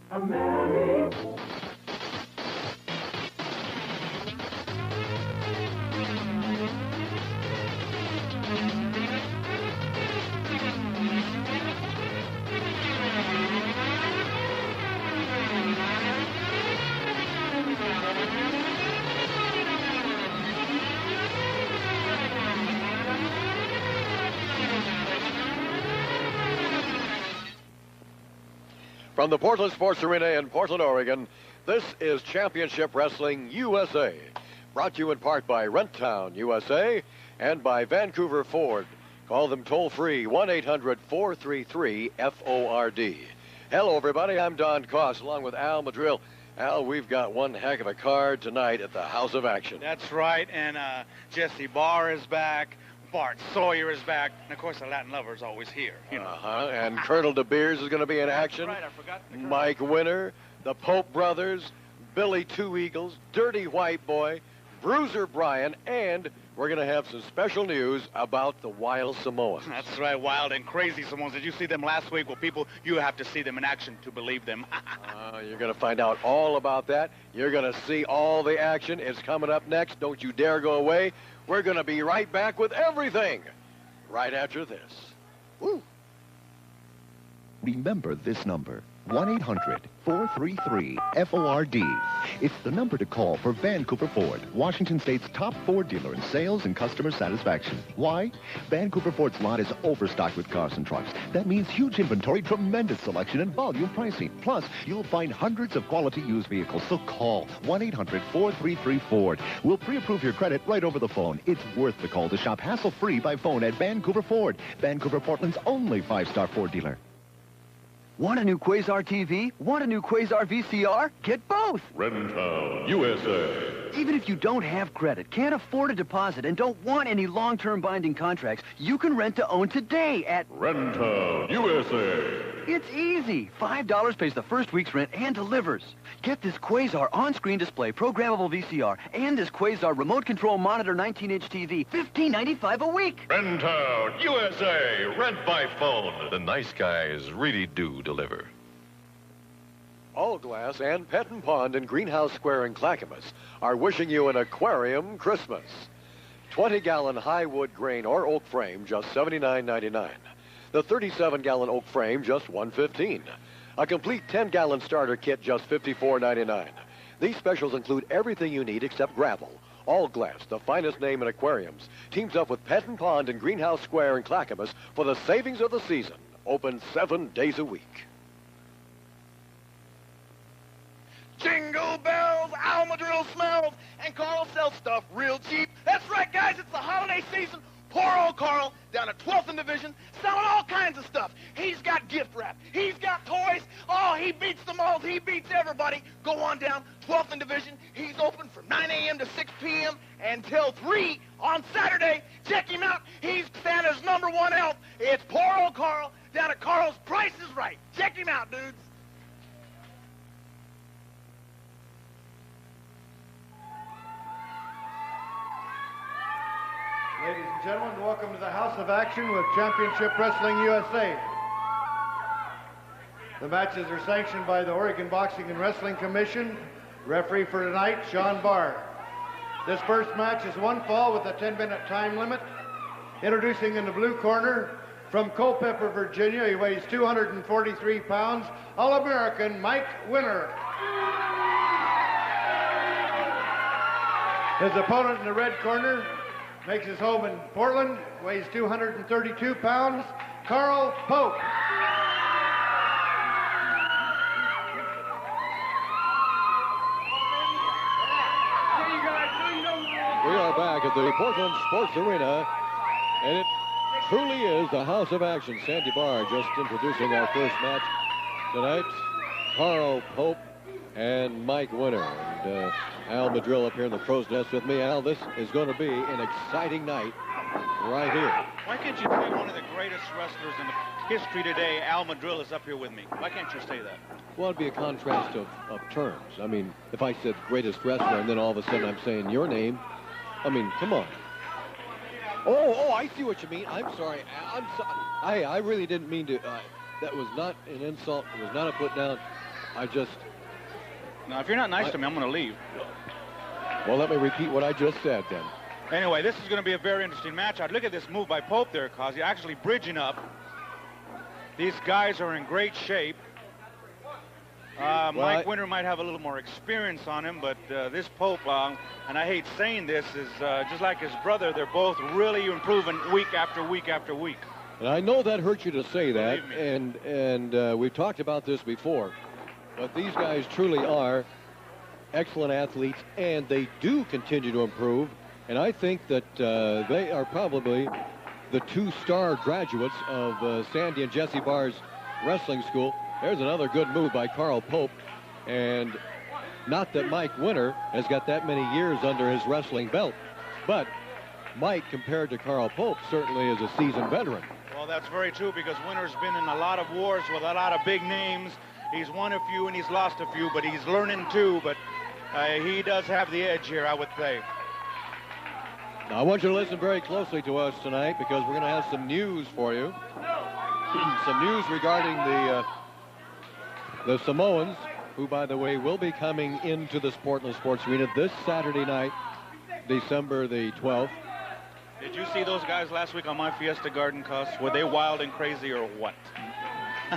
From the Portland Sports Arena in Portland, Oregon, this is Championship Wrestling USA, brought to you in part by Rent-Town USA and by Vancouver Ford. Call them toll-free, 1-800-433-FORD. Hello, everybody. I'm Don Koss, along with Al Madril. Al, we've got one heck of a card tonight at the House of Action. That's right, and Jesse Barr is back. Bart Sawyer is back, and of course the Latin Lover is always here. You know. And Colonel De Beers is going to be in action. That's right, I forgot. Mike Winter, the Pope Brothers, Billy Two Eagles, Dirty White Boy, Bruiser Bryan, and we're going to have some special news about the Wild Samoans. That's right, Wild and Crazy Samoans. Did you see them last week? Well, people, you have to see them in action to believe them. You're going to find out all about that. You're going to see all the action. It's coming up next. Don't you dare go away. We're going to be right back with everything right after this. Woo. Remember this number, 1-800-433-FORD. It's the number to call for Vancouver Ford, Washington State's top Ford dealer in sales and customer satisfaction. Why? Vancouver Ford's lot is overstocked with cars and trucks. That means huge inventory, tremendous selection, and volume pricing. Plus, you'll find hundreds of quality used vehicles. So call 1-800-433-FORD. We'll pre-approve your credit right over the phone. It's worth the call to shop hassle-free by phone at Vancouver Ford, Vancouver, Portland's only 5-star Ford dealer. Want a new Quasar TV? Want a new Quasar VCR? Get both! Rent-Town USA. Even if you don't have credit, can't afford a deposit, and don't want any long-term binding contracts, you can rent to own today at Rent-Town USA. It's easy. $5 pays the first week's rent and delivers. Get this Quasar on-screen display programmable VCR and this Quasar remote control monitor 19-inch TV, $15.95 a week. Rent-Town USA. Rent by phone. The nice guys really do deliver. All Glass and Pet and Pond in Greenhouse Square in Clackamas are wishing you an aquarium Christmas. 20-gallon high wood grain or oak frame, just $79.99. The 37-gallon oak frame, just $115. A complete 10-gallon starter kit, just $54.99. These specials include everything you need except gravel. All Glass, the finest name in aquariums, teams up with Pet and Pond in Greenhouse Square in Clackamas for the savings of the season. Open 7 days a week. Jingle bells, Al Madril smells, and Carl sells stuff real cheap. That's right, guys, it's the holiday season. Poor old Carl down at 12th and Division selling all kinds of stuff. He's got gift wrap. He's got toys. Oh, he beats them all. He beats everybody. Go on down 12th and Division. He's open from 9 a.m. to 6 p.m. until 3 on Saturday. Check him out. He's Santa's #1 elf. It's poor old Carl down at Carl's Price is Right. Check him out, dudes. Ladies and gentlemen, welcome to the House of Action with Championship Wrestling USA. The matches are sanctioned by the Oregon Boxing and Wrestling Commission. Referee for tonight, Sean Barr. This first match is one fall with a 10-minute time limit. Introducing in the blue corner, from Culpeper, Virginia, he weighs 243 pounds, All-American Mike Winter. His opponent in the red corner makes his home in Portland, weighs 232 pounds, Carl Pope. We are back at the Portland Sports Arena, and it truly is the House of Action. Sandy Barr just introducing our first match tonight. Carl Pope and Mike Winter. And Al Madril up here in the crow's nest with me. Al, this is going to be an exciting night right here. Why can't you say one of the greatest wrestlers in history today, Al Madril, is up here with me? Why can't you say that? Well, it'd be a contrast of terms. I mean, if I said greatest wrestler and then all of a sudden I'm saying your name, I mean, come on. Oh, I see what you mean. I'm sorry. I really didn't mean to. That was not an insult. It was not a put down. Now, if you're not nice to me, I'm going to leave. Well, let me repeat what I just said then. Anyway, this is going to be a very interesting match. I'd look at this move by Pope there, cause he's actually bridging up. These guys are in great shape. Mike Winter might have a little more experience on him, but this Pope, and I hate saying this, is just like his brother. They're both really improving week after week after week. And I know that hurts you to say that, Believe me. and we've talked about this before, but these guys truly are excellent athletes, and they do continue to improve. And I think that they are probably the two-star graduates of Sandy and Jesse Barr's wrestling school. There's another good move by Carl Pope. And not that Mike Winter has got that many years under his wrestling belt, but Mike, compared to Carl Pope, certainly is a seasoned veteran. Well, that's very true, because Winter's been in a lot of wars with a lot of big names. He's won a few and he's lost a few, but he's learning too. But he does have the edge here, I would say. Now, I want you to listen very closely to us tonight, because we're going to have some news for you. Some news regarding the Samoans, who, by the way, will be coming into the Portland Sports Arena this Saturday night, December the 12th. Did you see those guys last week on my Fiesta Garden, Cos? Were they wild and crazy or what?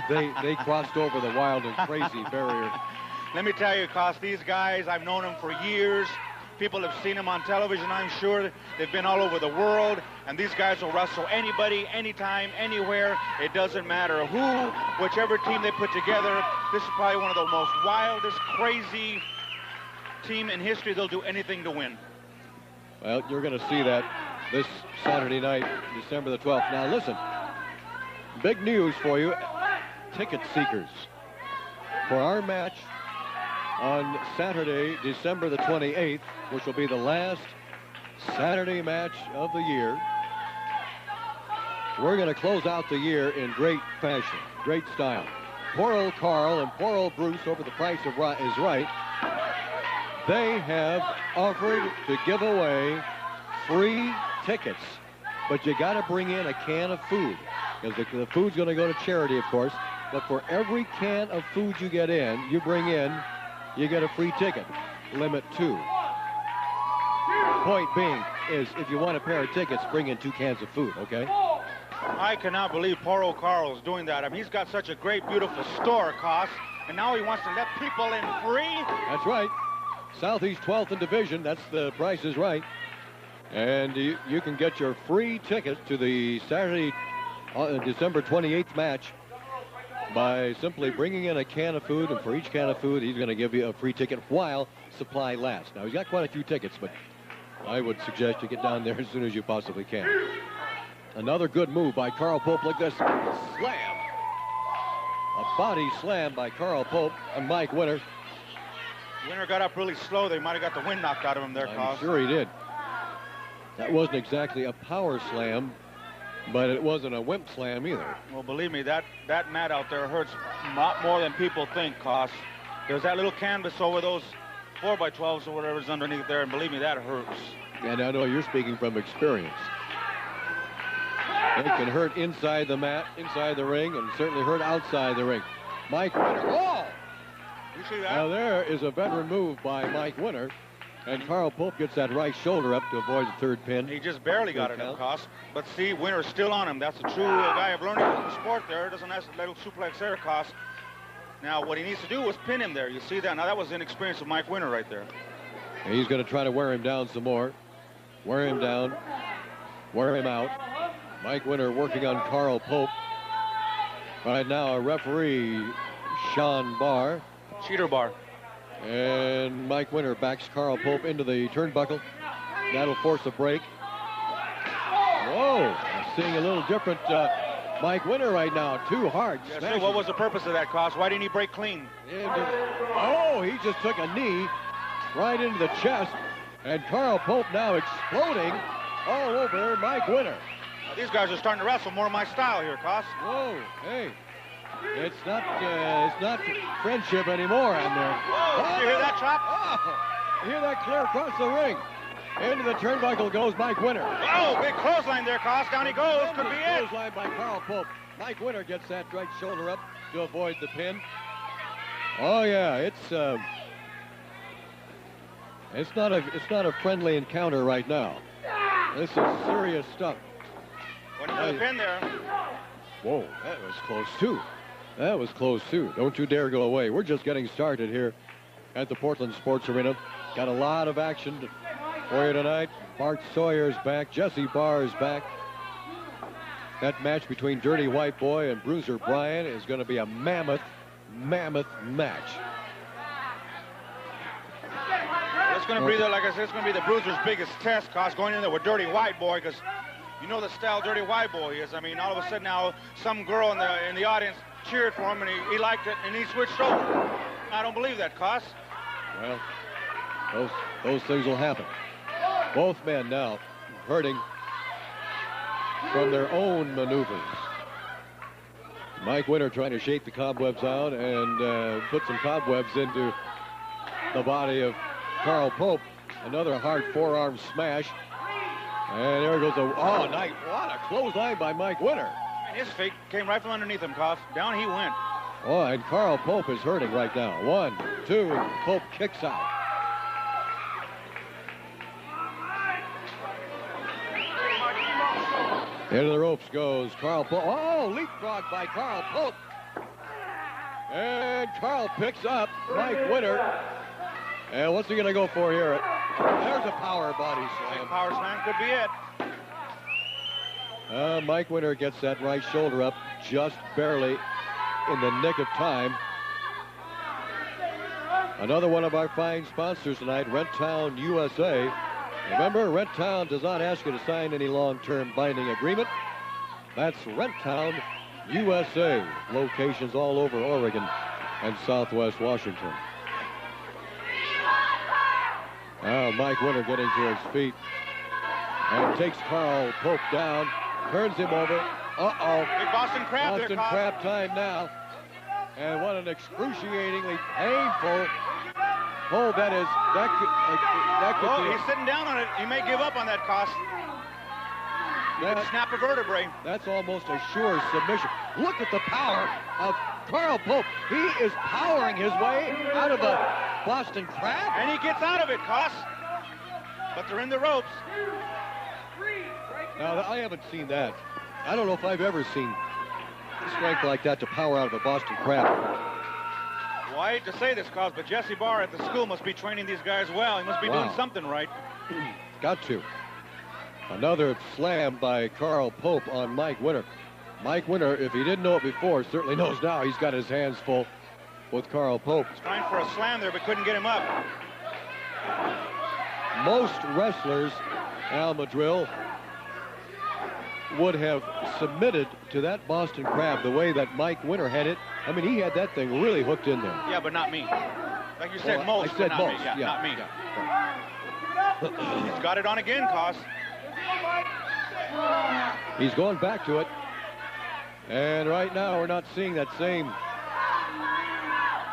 They crossed over the wild and crazy barrier. Let me tell you, Cos, these guys, I've known them for years. People have seen them on television, I'm sure. They've been all over the world, and these guys will wrestle anybody, anytime, anywhere. It doesn't matter who, whichever team they put together. This is probably one of the most wildest, crazy team in history. They'll do anything to win. Well, you're going to see that this Saturday night, December the 12th. Now, listen, big news for you, ticket seekers. For our match on Saturday, December the 28th, which will be the last Saturday match of the year, we're going to close out the year in great fashion, great style. Poor old Carl and poor old Bruce, over the price of is right, they have offered to give away free tickets, but you got to bring in a can of food, because the food's going to go to charity, of course. But for every can of food you get in, you bring in, you get a free ticket. Limit 2. Point being is, if you want a pair of tickets, bring in 2 cans of food, okay? I cannot believe poor old Carl is doing that. I mean, he's got such a great, beautiful store, Cos, and now he wants to let people in free? That's right. Southeast 12th in Division, that's the Price is Right. And you can get your free ticket to the Saturday, December 28th match by simply bringing in a can of food, and for each can of food, he's going to give you a free ticket while supply lasts. Now, he's got quite a few tickets, but I would suggest you get down there as soon as you possibly can. Another good move by Carl Pope, like this. Slam. A body slam by Carl Pope and Mike Winter. Winter got up really slow. They might have got the wind knocked out of him there, I'm Cos. sure he did. That wasn't exactly a power slam, but it wasn't a wimp slam either. Well, believe me, that mat out there hurts a lot more than people think, Cos. There's that little canvas over those 4x12s or whatever's underneath there, and believe me, that hurts. And I know you're speaking from experience. It can hurt inside the mat, inside the ring, and certainly hurt outside the ring. Mike Winter. Oh! You see that? Now there is a veteran move by Mike Winter, and Carl Pope gets that right shoulder up to avoid the third pin. He just barely got it up, Cos. But see, Winter's still on him. That's a true guy of learning in the sport there. Doesn't have a little suplex there, Cos. Now, what he needs to do is pin him there. You see that? Now, that was inexperience of Mike Winter right there. And he's going to try to wear him down some more. Wear him down. Wear him out. Mike Winter working on Carl Pope. Right now, a referee, Sean Barr. Cheater Barr. And Mike Winter backs Carl Pope into the turnbuckle. That'll force a break. Whoa, I'm seeing a little different Mike Winter right now. Too hard. Yes, sir. What was the purpose of that, Cos? Why didn't he break clean? Oh, he just took a knee right into the chest. And Carl Pope now exploding all over Mike Winter. Now, these guys are starting to wrestle more my style here, Cos. Whoa, hey. It's not friendship anymore on there. Oh, did you hear that chop? Oh, you hear that clear across the ring. Into the turnbuckle goes Mike Winter. Oh, big clothesline there, Cos. Down he goes. Could be it. Clothesline by Carl Pope. Mike Winter gets that right shoulder up to avoid the pin. Oh yeah, it's not a friendly encounter right now. This is serious stuff. Went for the pin there. Whoa, that was close too. That was close too. Don't you dare go away. We're just getting started here at the Portland Sports Arena. Got a lot of action for you tonight. Bart Sawyer's back. Jesse Barr is back. That match between Dirty White Boy and Bruiser Bryan is going to be a mammoth match. It's going to be, like I said, it's going to be the Bruiser's biggest test, cause going in there with Dirty White Boy, because you know the style Dirty White Boy is. I mean, all of a sudden now, some girl in the audience cheered for him, and he liked it, and he switched over. I don't believe that, cause. Well, those things will happen. Both men now hurting from their own maneuvers. Mike Winter trying to shake the cobwebs out and put some cobwebs into the body of Carl Pope. Another hard forearm smash. And there goes oh, nice. What a clothesline by Mike Winter. And his feet came right from underneath him, Koff. Down he went. Oh, and Carl Pope is hurting right now. 1, 2, and Pope kicks out. Into the ropes goes Carl Pope. Oh, leapfrog by Carl Pope. And Carl picks up Mike Winter. And what's he going to go for here? There's a power body slam. Power slam could be it. Mike Winter gets that right shoulder up just barely in the nick of time. Another one of our fine sponsors tonight, Rent Town USA. Remember, Rent Town does not ask you to sign any long-term binding agreement. That's Rent Town USA. Locations all over Oregon and Southwest Washington. Now Mike Winter getting to his feet and takes Carl Pope down, turns him over. Uh-oh. Big Boston Crab Boston there, Crab time now. And what an excruciatingly painful hold that is. That could oh, be. He's sitting down on it. He may give up on that, Koss. Snap a vertebrae. That's almost a sure submission. Look at the power of Carl Pope. He is powering his way out of a Boston Crab. And he gets out of it, Koss. But they're in the ropes. Now, I haven't seen that. I don't know if I've ever seen strength like that to power out of a Boston Crab. Well, I hate to say this, Koss, but Jesse Barr at the school must be training these guys well. He must be doing something right. Got to. Another slam by Carl Pope on Mike Winter. Mike Winter, if he didn't know it before, certainly knows now. He's got his hands full with Carl Pope. He's trying for a slam there, but couldn't get him up. Most wrestlers, Al Madrill, would have submitted to that Boston Crab the way that Mike Winter had it. I mean, he had that thing really hooked in there. Yeah, but not me. Like you said, most. I said but not most. Me. Yeah, not me. Yeah. He's got it on again, Koss. He's going back to it. And right now, we're not seeing that same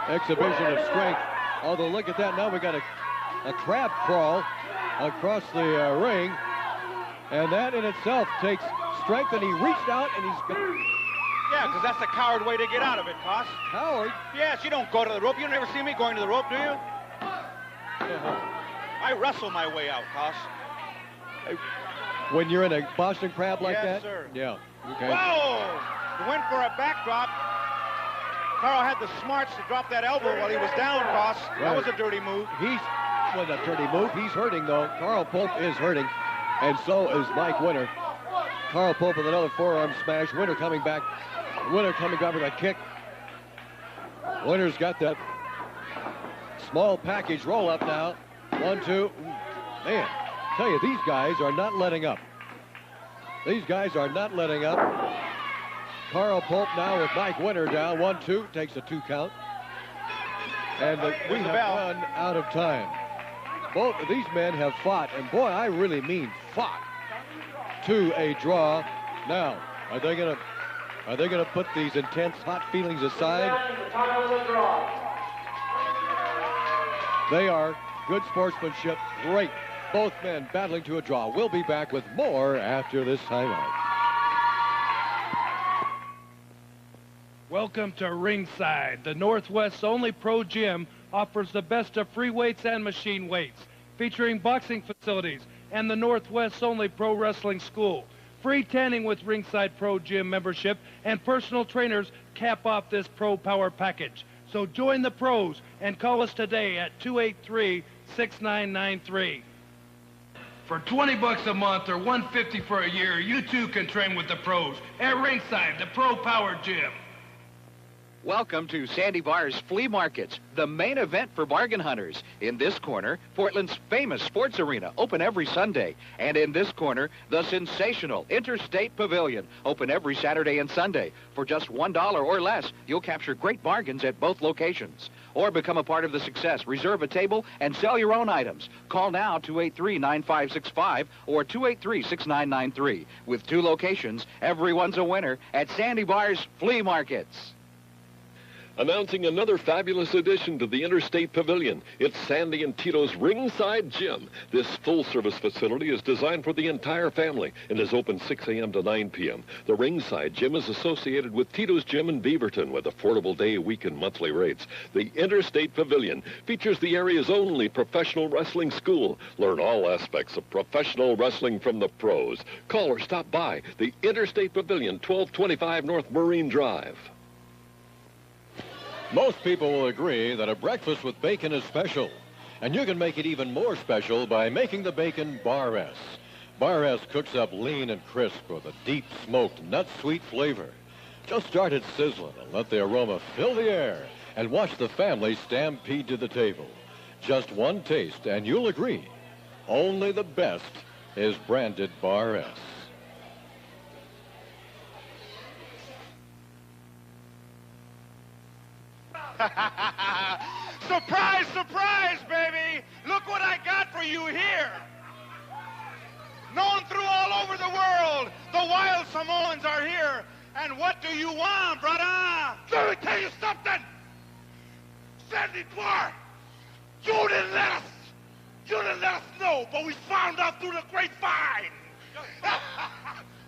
exhibition of strength. Although, look at that. Now we got a crab crawl across the ring. And that in itself takes strength. And he reached out and he's... Yeah, because that's the coward way to get out of it, Koss. Coward? Yes, you don't go to the rope. You never see me going to the rope, do you? I wrestle my way out, Koss. When you're in a Boston Crab like that? Yes, sir. Yeah. Okay. Whoa! He went for a backdrop. Carl had the smarts to drop that elbow while he was down, Koss. That was a dirty move. Was a dirty move. He's hurting, though. Carl Pope is hurting, and so is Mike Winter. Carl Pope with another forearm smash. Winter coming back. Winter coming back with a kick. Winter's got that small package roll up now. 1, 2. Man, tell you, these guys are not letting up. These guys are not letting up. Carl Pope now with Mike Winter down. 1, 2. Takes a 2 count. And we have run out of time. Both of these men have fought, and boy, I really mean fought, to a draw. Now, are they gonna put these intense, hot feelings aside? They are. Good sportsmanship. Great. Both men battling to a draw. We'll be back with more after this timeout. Welcome to Ringside. The Northwest's only pro gym offers the best of free weights and machine weights, featuring boxing facilities and the Northwest's only pro wrestling school. Free tanning with Ringside Pro Gym membership and personal trainers cap off this Pro Power package. So join the pros and call us today at 283-6993. For $20 a month or $150 for a year, you too can train with the pros at Ringside, the Pro Power Gym. Welcome to Sandy Bar's Flea Markets, the main event for bargain hunters. In this corner, Portland's famous sports arena, open every Sunday. And in this corner, the sensational Interstate Pavilion, open every Saturday and Sunday. For just $1 or less, you'll capture great bargains at both locations. Or become a part of the success. Reserve a table and sell your own items. Call now 283-9565 or 283-6993. With 2 locations, everyone's a winner at Sandy Bar's Flea Markets. Announcing another fabulous addition to the Interstate Pavilion. It's Sandy and Tito's Ringside Gym. This full-service facility is designed for the entire family and is open 6 a.m. to 9 p.m. The Ringside Gym is associated with Tito's Gym in Beaverton with affordable day, week, and monthly rates. The Interstate Pavilion features the area's only professional wrestling school. Learn all aspects of professional wrestling from the pros. Call or stop by the Interstate Pavilion, 1225 North Marine Drive. Most people will agree that a breakfast with bacon is special, and you can make it even more special by making the bacon Bar S. Bar S cooks up lean and crisp with a deep smoked nut-sweet flavor. Just start it sizzling and let the aroma fill the air and watch the family stampede to the table. Just one taste and you'll agree. Only the best is branded Bar S. Surprise, surprise, baby! Look what I got for you here. Known through all over the world, the Wild Samoans are here. And what do you want, brother? Let me tell you something. Sandy Bar, you didn't let us know, but we found out through the grapevine.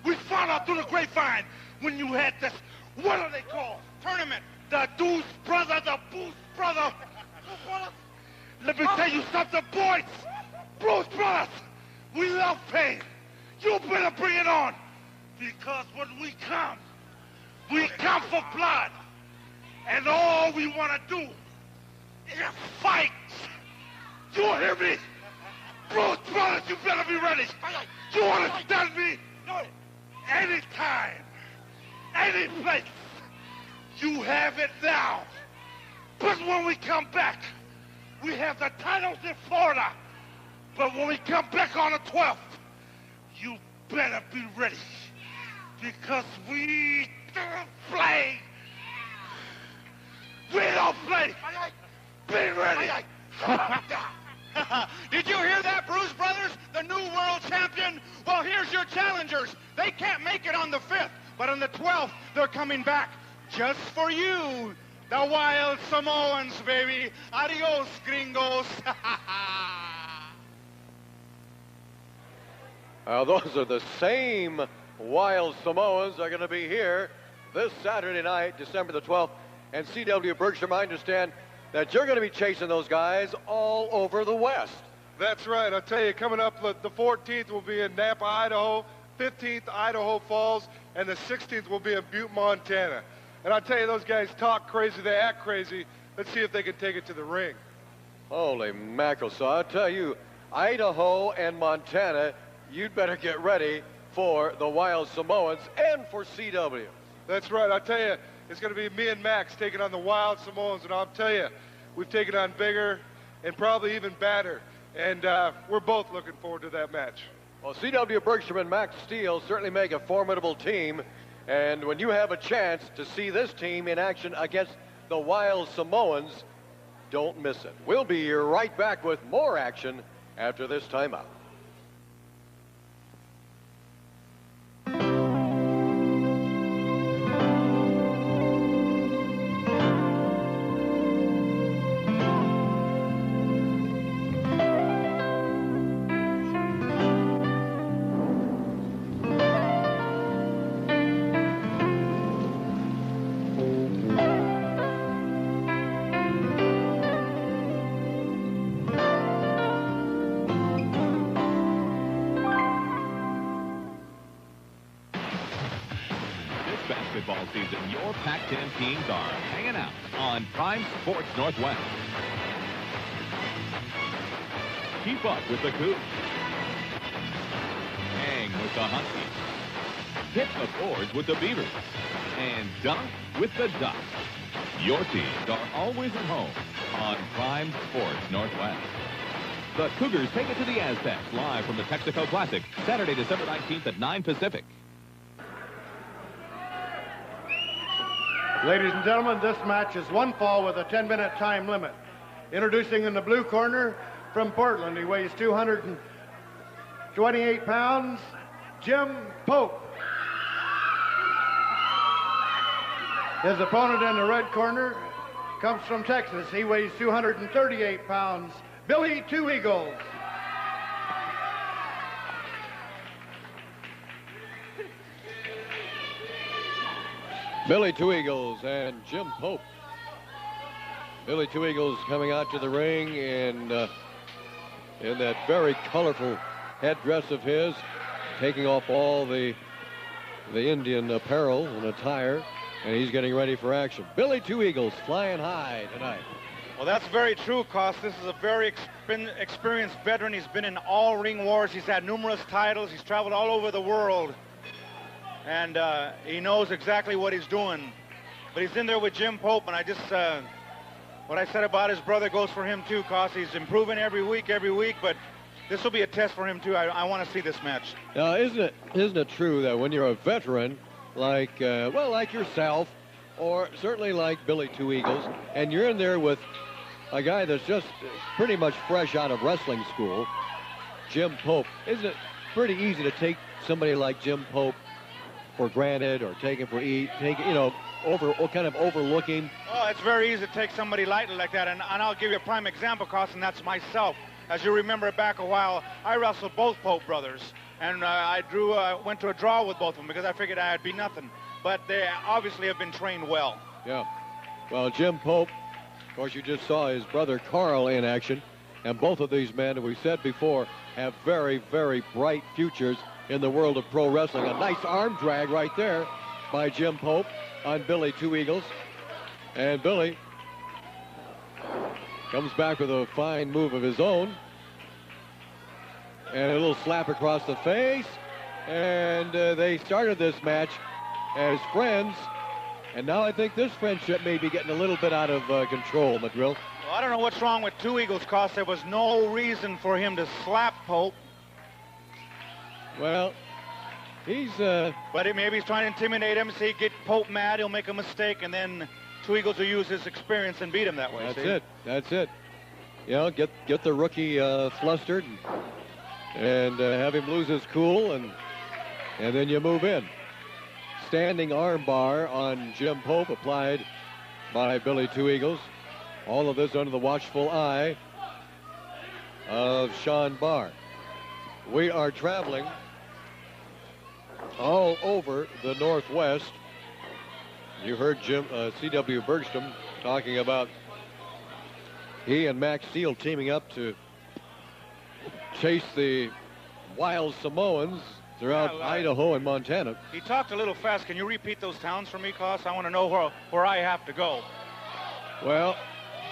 We found out through the grapevine when you had this, what are they called? Tournament. The Deuce brother, the Boost brother. Let me tell you something, boys. Bruce brothers, we love pain. You better bring it on. Because when we come for blood. And all we want to do is fight. You hear me? Bruce brothers, you better be ready. You understand me? Anytime, any place. You have it now. But when we come back, we have the titles in Florida. But when we come back on the 12th, you better be ready. Because we don't play. We don't play. Be ready. Did you hear that, Bruce Brothers? The new world champion? Well, here's your challengers. They can't make it on the 5th, but on the 12th, they're coming back. Just for you, the Wild Samoans, baby. Adios, gringos. Those are the same Wild Samoans that are going to be here this Saturday night, December the 12th. And C.W. Bergstrom, I understand that you're going to be chasing those guys all over the West. That's right. I'll tell you, coming up the 14th will be in Napa, Idaho, 15th, Idaho Falls, and the 16th will be in Butte, Montana. And I'll tell you, those guys talk crazy, they act crazy. Let's see if they can take it to the ring. Holy mackerel. So I'll tell you, Idaho and Montana, you'd better get ready for the Wild Samoans and for CW. That's right. I'll tell you, it's going to be me and Max taking on the Wild Samoans. And I'll tell you, we've taken on bigger and probably even badder. And we're both looking forward to that match. Well, C.W. Bergstrom and Max Steele certainly make a formidable team. And when you have a chance to see this team in action against the Wild Samoans, don't miss it. We'll be right back with more action after this timeout. baseball season, your Pac-10 teams are hanging out on Prime Sports Northwest. Keep up with the Cougs. Hang with the Huskies. Hit the boards with the Beavers. And dunk with the Ducks. Your teams are always at home on Prime Sports Northwest. The Cougars take it to the Aztecs live from the Texaco Classic, Saturday, December 19th at 9 Pacific. Ladies and gentlemen, this match is one fall with a 10-minute time limit. Introducing in the blue corner from Portland, he weighs 228 pounds, Jim Pope. His opponent in the red corner comes from Texas. He weighs 238 pounds, Billy Two Eagles. Billy Two Eagles and Jim Pope. Billy Two Eagles coming out to the ring in that very colorful headdress of his, taking off all the Indian apparel and attire, and he's getting ready for action. Billy Two Eagles flying high tonight. Well, that's very true, Cos. This is a very experienced veteran. He's been in all ring wars. He's had numerous titles. He's traveled all over the world. And he knows exactly what he's doing. But he's in there with Jim Pope, and I just, what I said about his brother goes for him too, Cos. He's improving every week, but this will be a test for him too. I want to see this match. Now, isn't it true that when you're a veteran, like yourself, or certainly like Billy Two Eagles, and you're in there with a guy that's just pretty much fresh out of wrestling school, Jim Pope, isn't it pretty easy to take somebody like Jim Pope for granted, or take him for kind of overlooking? Oh, it's very easy to take somebody lightly like that, and I'll give you a prime example, Cos, and that's myself. As you remember back a while, I wrestled both Pope brothers, and went to a draw with both of them because I figured I'd be nothing. But they obviously have been trained well. Yeah. Well, Jim Pope, of course, you just saw his brother Carl in action, and both of these men, as we said before, have very, very bright futures in the world of pro wrestling. A nice arm drag right there by Jim Pope on Billy Two Eagles. And Billy comes back with a fine move of his own. And a little slap across the face. And they started this match as friends. And now I think this friendship may be getting a little bit out of control, McGrill. Well, I don't know what's wrong with Two Eagles, Cos. There was no reason for him to slap Pope. Well, he's... But maybe he's trying to intimidate him, so he get Pope mad, he'll make a mistake, and then Two Eagles will use his experience and beat him that way. That's it. You know, get the rookie flustered and have him lose his cool, and then you move in. Standing arm bar on Jim Pope applied by Billy Two Eagles. All of this under the watchful eye of Sean Barr. We are traveling all over the Northwest. You heard C.W. Bergstrom talking about he and Max Steele teaming up to chase the wild Samoans throughout Idaho and Montana. He talked a little fast. Can you repeat those towns for me, Cos? I want to know where I have to go. Well,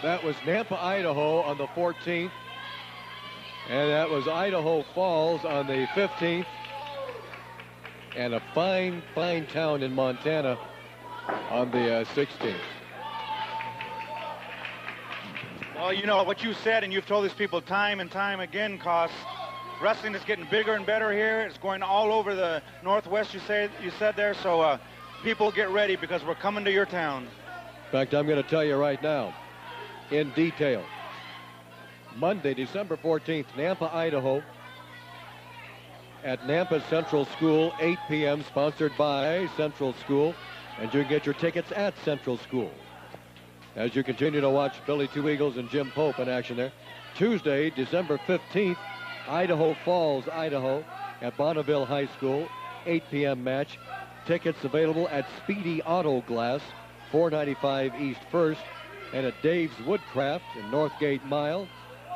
that was Nampa, Idaho on the 14th. And that was Idaho Falls on the 15th. And a fine, fine town in Montana on the 16th. Well, you know what you said, and you've told these people time and time again, Cos. Wrestling is getting bigger and better here. It's going all over the Northwest, you said there. So people get ready because we're coming to your town. In fact, I'm going to tell you right now, in detail. Monday, December 14th, Nampa, Idaho, at Nampa Central School, 8 p.m., sponsored by Central School, and you can get your tickets at Central School. As you continue to watch Billy Two Eagles and Jim Pope in action there. Tuesday, December 15th, Idaho Falls, Idaho, at Bonneville High School, 8 p.m. match. Tickets available at Speedy Auto Glass, 495 East 1st, and at Dave's Woodcraft in Northgate Mile,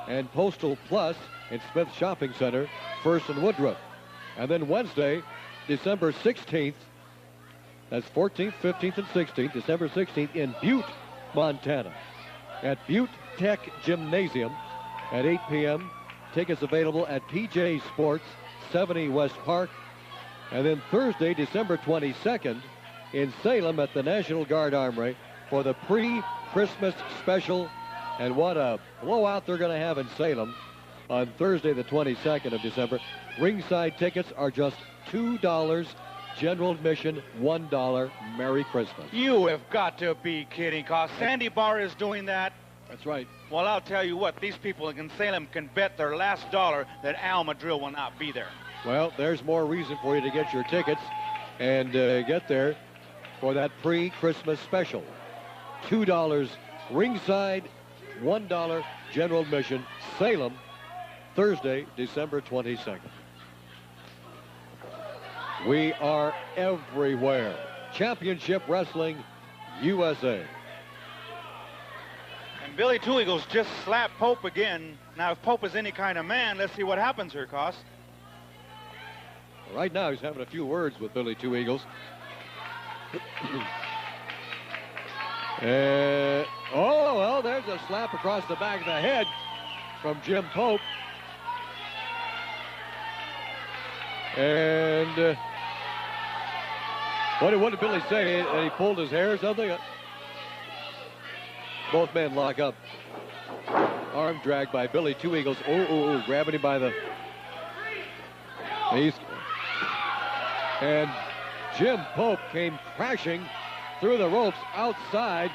and Postal Plus in Smith Shopping Center, 1st and Woodruff. And then Wednesday, December 16th, That's 14th, 15th, and 16th, December 16th in Butte, Montana, at Butte Tech Gymnasium at 8 p.m. Tickets available at PJ Sports, 70 West Park. And then Thursday, December 22nd, in Salem at the National Guard Armory for the pre-Christmas special. And what a blowout they're going to have in Salem on Thursday, the 22nd of December. Ringside tickets are just $2. General admission, $1. Merry Christmas. You have got to be kidding, cause Sandy Bar is doing that. That's right. Well, I'll tell you what, these people in Salem can bet their last dollar that Al Madril will not be there. Well, there's more reason for you to get your tickets and get there for that pre-Christmas special. $2 ringside, $1 general admission, Salem, Thursday, December 22nd. We are everywhere. Championship Wrestling USA. And Billy Two Eagles just slapped Pope again. Now, if Pope is any kind of man, let's see what happens here, Cos. Right now, he's having a few words with Billy Two Eagles. Oh, well, there's a slap across the back of the head from Jim Pope. And what did Billy say? That he pulled his hair or something? Both men lock up. Arm dragged by Billy Two Eagles. Grabbing him by the... And Jim Pope came crashing through the ropes outside.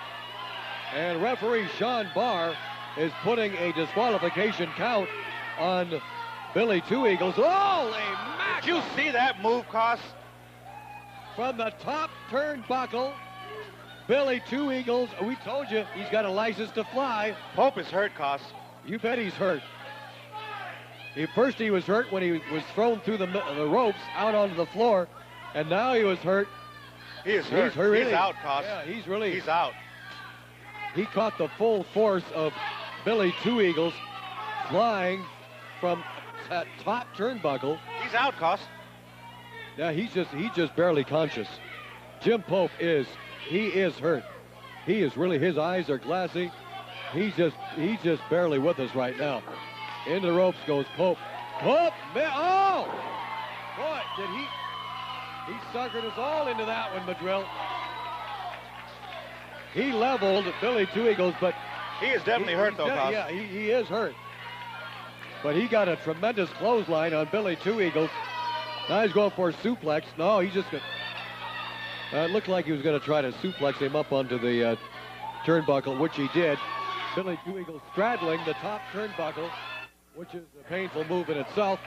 And referee Sean Barr is putting a disqualification count on Billy Two Eagles. Holy mackerel! Did you see that move, Cos? From the top turnbuckle, Billy Two Eagles, we told you he's got a license to fly. Pope is hurt, Cos. You bet he's hurt. First he was hurt when he was thrown through the ropes out onto the floor, and now he was hurt. He is hurt. He's out, Cos. Yeah, he's out. He caught the full force of Billy Two Eagles flying from that top turnbuckle. He's out, Cos. Yeah, he's just barely conscious. Jim Pope is hurt. He is really, his eyes are glassy. He's just barely with us right now. Into the ropes goes Pope. Pope, man, oh! Boy, did he suckered us all into that one, Madril. He leveled Billy Two Eagles, but he is definitely hurt, though, Cos. Yeah, he is hurt. But he got a tremendous clothesline on Billy Two Eagles. Now he's going for a suplex. No, he's just going to... it looked like he was going to try to suplex him up onto the turnbuckle, which he did. Billy Two Eagles straddling the top turnbuckle, which is a painful move in itself.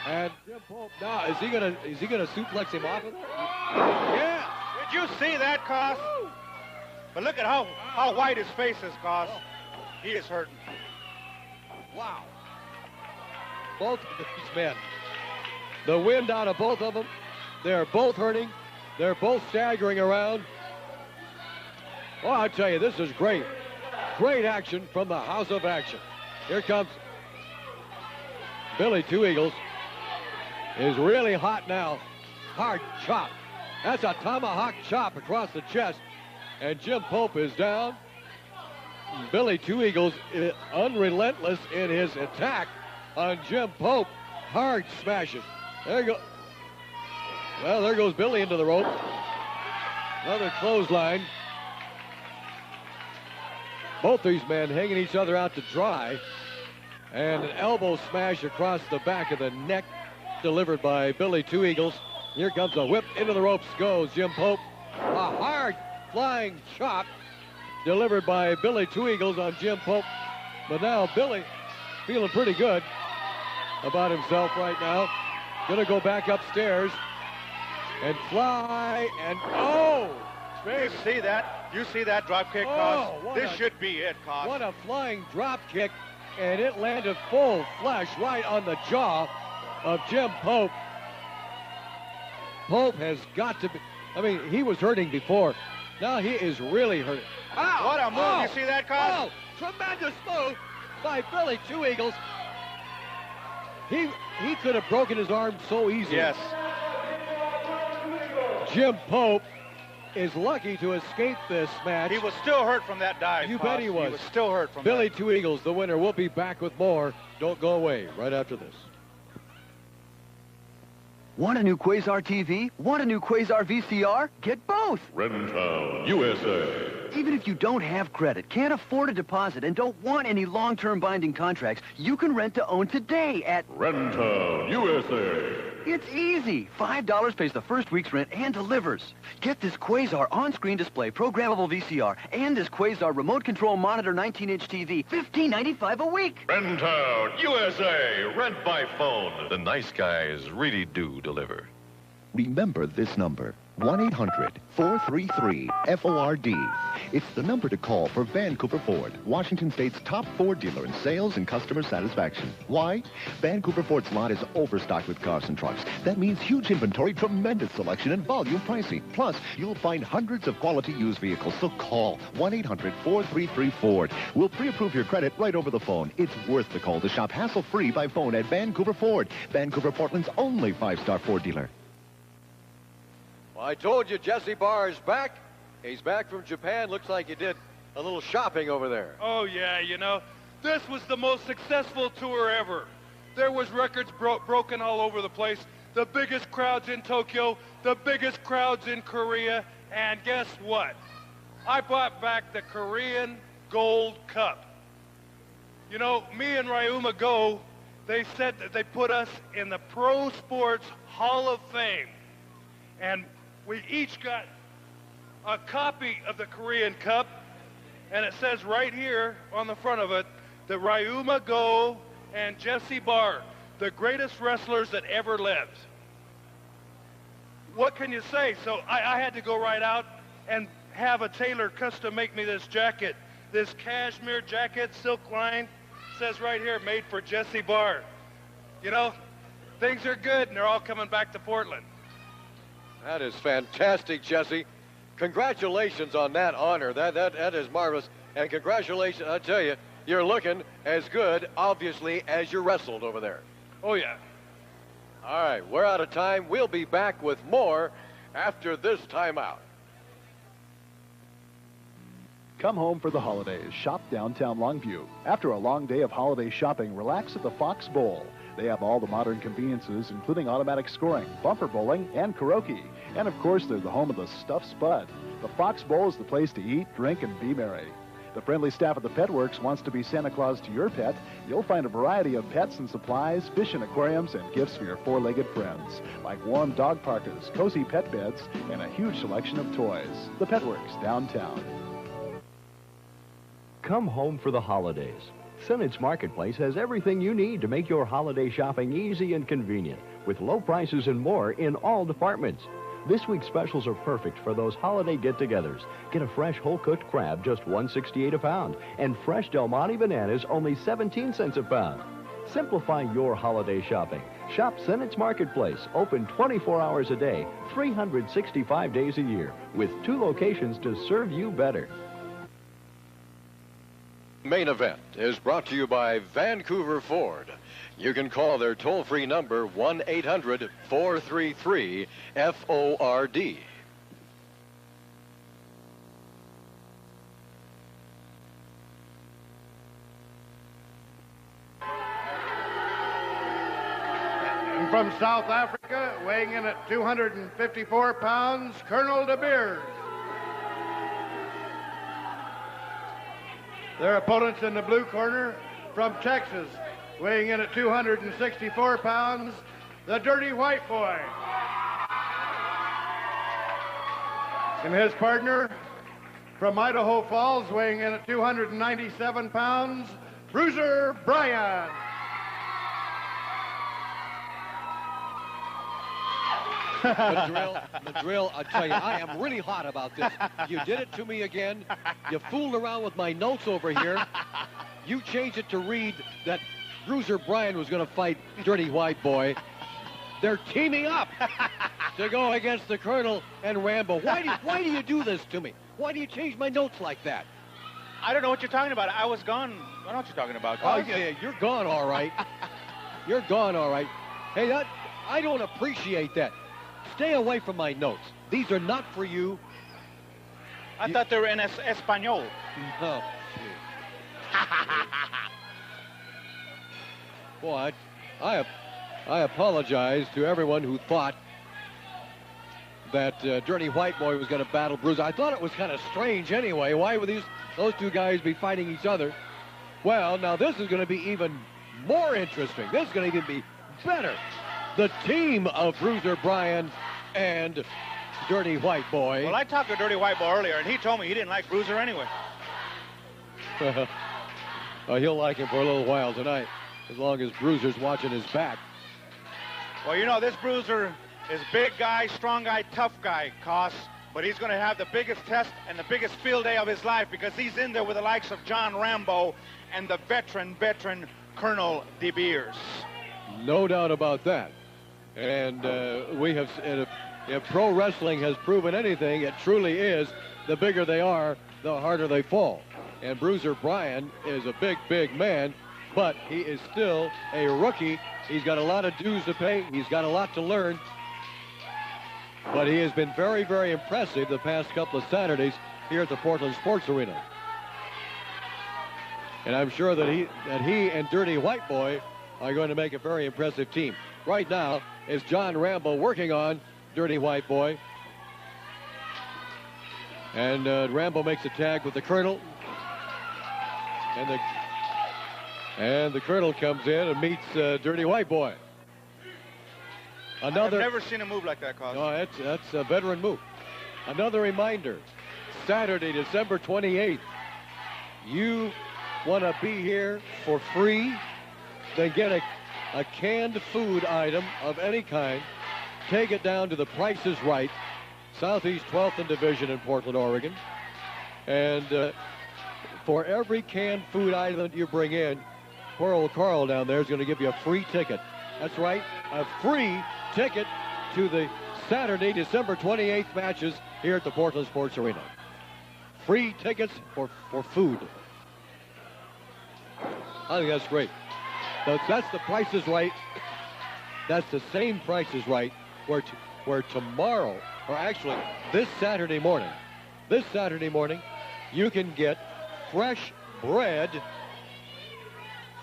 And Jim Pope now, is he going to suplex him off of that? Yeah. Did you see that, Cos? But look at how white his face is, Cos. He is hurting. Wow. Both of these men. The wind out of both of them. They're both hurting. They're both staggering around. Oh, I tell you, this is great. Great action from the House of Action. Here comes Billy Two Eagles. Is really hot now. Hard chop. That's a tomahawk chop across the chest. And Jim Pope is down. Billy Two Eagles is unrelentless in his attack on Jim Pope. Hard smashing. There you go. Well, there goes Billy into the rope. Another clothesline. Both these men hanging each other out to dry. And an elbow smash across the back of the neck delivered by Billy Two Eagles. Here comes a whip. Into the ropes goes Jim Pope. A hard flying chop delivered by Billy Two Eagles on Jim Pope. But now Billy feeling pretty good about himself right now. Gonna go back upstairs and fly and You see that? You see that drop kick, Cos? This should be it, Cos. What a flying drop kick, and it landed full flesh right on the jaw of Jim Pope. Pope has got to be, I mean, he was hurting before. Now he is really hurting. Ow! What a move. You see that, Cos? Oh, tremendous move by Billy Two Eagles. He could have broken his arm so easily. Yes. Jim Pope is lucky to escape this match. He was still hurt from that dive. You bet he was. He was still hurt from Billy that. Two Eagles, the winner. We'll be back with more. Don't go away right after this. Want a new Quasar TV? Want a new Quasar VCR? Get both! Rentown, USA. Even if you don't have credit, can't afford a deposit, and don't want any long-term binding contracts, you can rent to own today at Rentown, USA. It's easy. $5 pays the first week's rent and delivers. Get this Quasar on-screen display programmable VCR and this Quasar remote control monitor 19-inch TV, $15.95 a week. Rentown, USA. Rent by phone. The nice guys really do deliver. Remember this number, 1-800-433-FORD. It's the number to call for Vancouver Ford, Washington State's top Ford dealer in sales and customer satisfaction. Why? Vancouver Ford's lot is overstocked with cars and trucks. That means huge inventory, tremendous selection, and volume pricing. Plus, you'll find hundreds of quality used vehicles. So call 1-800-433-FORD. We'll pre-approve your credit right over the phone. It's worth the call to shop hassle-free by phone at Vancouver Ford, Vancouver, Portland's only 5-star Ford dealer. Well, I told you Jesse Barr is back. He's back from Japan. Looks like he did a little shopping over there. Oh, yeah, you know, this was the most successful tour ever. There was records broken all over the place. The biggest crowds in Tokyo, the biggest crowds in Korea, and guess what? I brought back the Korean Gold Cup. You know, me and Ryuma Go, they said that they put us in the Pro Sports Hall of Fame. And we each got a copy of the Korean Cup, and it says right here on the front of it that Ryuma Go and Jesse Barr, the greatest wrestlers that ever lived. What can you say? So I had to go right out and have a tailor custom make me this jacket, this cashmere jacket, silk line, says right here, made for Jesse Barr. You know, things are good, and they're all coming back to Portland. That is fantastic, Jesse. Congratulations on that honor. That is marvelous. And congratulations, I tell you, you're looking as good, obviously, as you wrestled over there. Oh, yeah. All right, we're out of time. We'll be back with more after this timeout. Come home for the holidays. Shop downtown Longview. After a long day of holiday shopping, relax at the Fox Bowl. They have all the modern conveniences, including automatic scoring, bumper bowling, and karaoke. And, of course, they're the home of the stuffed spud. The Fox Bowl is the place to eat, drink, and be merry. The friendly staff at the Pet Works wants to be Santa Claus to your pet. You'll find a variety of pets and supplies, fish and aquariums, and gifts for your four-legged friends, like warm dog parkas, cozy pet beds, and a huge selection of toys. The Pet Works, downtown. Come home for the holidays. Saanich Marketplace has everything you need to make your holiday shopping easy and convenient, with low prices and more in all departments. This week's specials are perfect for those holiday get-togethers. Get a fresh whole-cooked crab, just $1.68 a pound, and fresh Del Monte bananas, only 17 cents a pound. Simplify your holiday shopping. Shop Saanich Marketplace, open 24 hours a day, 365 days a year, with 2 locations to serve you better. Main event is brought to you by Vancouver Ford. You can call their toll-free number 1-800-433-FORD. And from South Africa, weighing in at 254 pounds, Colonel De Beers. Their opponents in the blue corner, from Texas, weighing in at 264 pounds, the Dirty White Boy. And his partner, from Idaho Falls, weighing in at 297 pounds, Bruiser Bryan. Madrill, I tell you, I am really hot about this. You did it to me again. You fooled around with my notes over here. You changed it to read that Bruiser Bryan was going to fight Dirty White Boy. They're teaming up to go against the Colonel and Rambo. Why do you do this to me? Why do you change my notes like that? I don't know what you're talking about. I was gone. I don't know what you're talking about. Oh, yeah, you're gone, all right. You're gone, all right. Hey, I don't appreciate that. Stay away from my notes. These are not for you. I thought they were in Espanol. No. Boy, I apologize to everyone who thought that Dirty White Boy was going to battle Bruiser. I thought it was kind of strange anyway. Why would those two guys be fighting each other? Well, now this is going to be even more interesting. This is going to even be better. The team of Bruiser Bryan and Dirty White Boy. Well, I talked to Dirty White Boy earlier, and he told me he didn't like Bruiser anyway. He'll like him for a little while tonight, as long as Bruiser's watching his back. Well, you know, this Bruiser is big guy, strong guy, tough guy, Koss. But he's going to have the biggest test and the biggest field day of his life because he's in there with the likes of John Rambo and the veteran Colonel De Beers. No doubt about that. And we have, if pro wrestling has proven anything, it truly is the bigger they are, the harder they fall. And Bruiser Bryan is a big man, but he is still a rookie. He's got a lot of dues to pay. He's got a lot to learn. But he has been very impressive the past couple of Saturdays here at the Portland Sports Arena. And I'm sure that he and Dirty White Boy are going to make a very impressive team. Right now is John Rambo working on Dirty White Boy. And Rambo makes a tag with the Colonel. And the Colonel comes in and meets Dirty White Boy. I've never seen a move like that, Koss. No, that's a veteran move. Another reminder, Saturday, December 28th. You want to be here for free? Then get a canned food item of any kind. Take it down to the Price is Right, Southeast 12th and Division in Portland, Oregon. And for every canned food item that you bring in, poor old Carl down there is going to give you a free ticket. That's right, a free ticket to the Saturday, December 28th matches here at the Portland Sports Arena. Free tickets for food. I think that's great. That's the Price is Right. That's the same Price is Right where tomorrow, or actually this Saturday morning, you can get fresh bread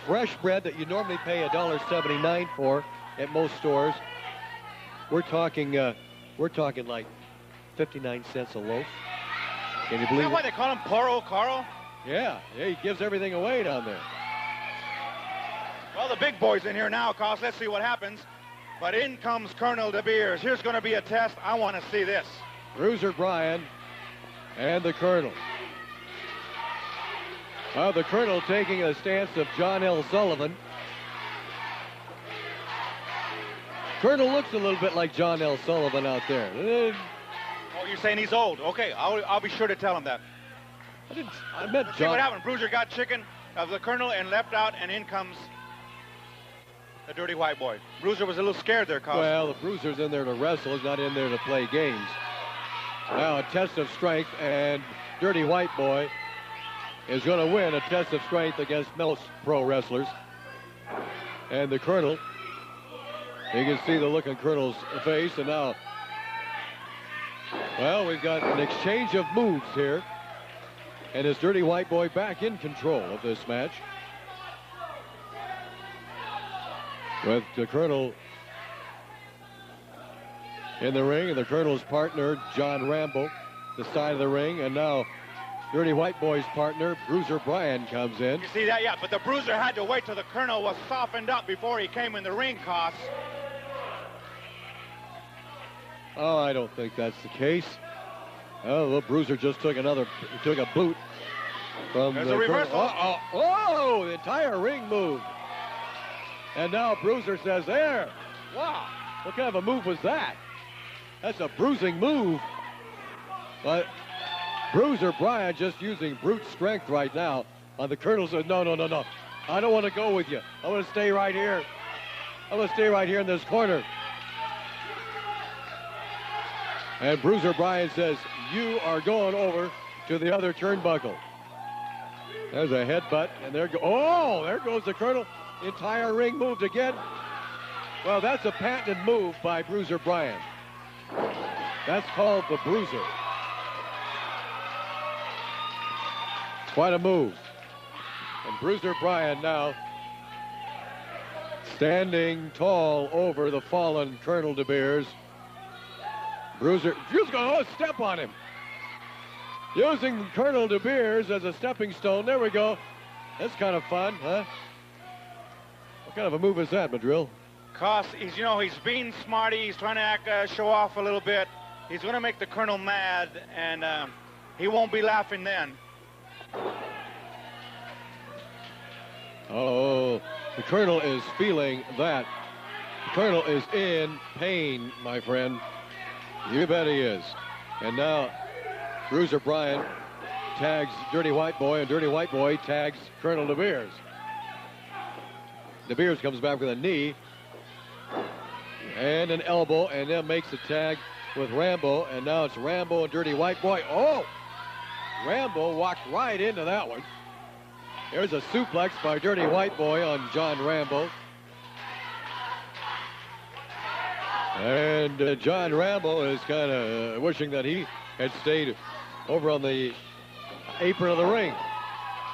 that you normally pay $1.79 for at most stores. We're talking like 59 cents a loaf. Can you believe it? Is that why they call him Poor Old Carl? Yeah, he gives everything away down there. Well, the big boy's in here now, Koss. Let's see what happens. But in comes Colonel De Beers. Here's going to be a test. I want to see this. Bruiser Bryan and the Colonel. Well, the Colonel taking a stance of John L. Sullivan. Colonel looks a little bit like John L. Sullivan out there. Oh, you're saying he's old? Okay, I'll be sure to tell him that. I meant Let's see what happened. Bruiser got chicken of the Colonel and left out, and in comes the Dirty White Boy. Bruiser was a little scared there, Koss. Well, the Bruiser's in there to wrestle. He's not in there to play games. Now a test of strength, and Dirty White Boy is going to win a test of strength against most pro wrestlers. And the Colonel, you can see the look on Colonel's face, and now, well, we've got an exchange of moves here. And is Dirty White Boy back in control of this match? With the Colonel in the ring and the Colonel's partner, John Rambo, the side of the ring. And now Dirty White Boy's partner, Bruiser Bryan, comes in. You see that? Yeah, but the Bruiser had to wait till the Colonel was softened up before he came in the ring, Koss. Oh, I don't think that's the case. Oh, the Bruiser just took a boot from There's the a reversal. Oh, the entire ring moved. And now Bruiser says, there. Wow, what kind of a move was that? That's a bruising move. But Bruiser Bryan just using brute strength right now on the Colonel. Says, no. I don't want to go with you. I want to stay right here. I want to stay right here in this corner. And Bruiser Bryan says, you are going over to the other turnbuckle. There's a headbutt, and there goes the Colonel. The entire ring moved again. Well, that's a patented move by Bruiser Bryan. That's called the Bruiser. Quite a move. And Bruiser Bryan now standing tall over the fallen Colonel De Beers. Bruiser's going to step on him. Using Colonel De Beers as a stepping stone. There we go. That's kind of fun, huh? What kind of a move is that, Madrill? Cos, he's being smarty. He's trying to show off a little bit. He's going to make the Colonel mad, and he won't be laughing then. Oh, the Colonel is feeling that. The Colonel is in pain, my friend. You bet he is. And now Bruiser Bryan tags Dirty White Boy, and Dirty White Boy tags Colonel De Beers. De Beers comes back with a knee and an elbow, and then makes a tag with Rambo, and now it's Rambo and Dirty White Boy. Oh! Rambo walked right into that one. There's a suplex by Dirty White Boy on John Rambo. And John Rambo is kind of wishing that he had stayed over on the apron of the ring.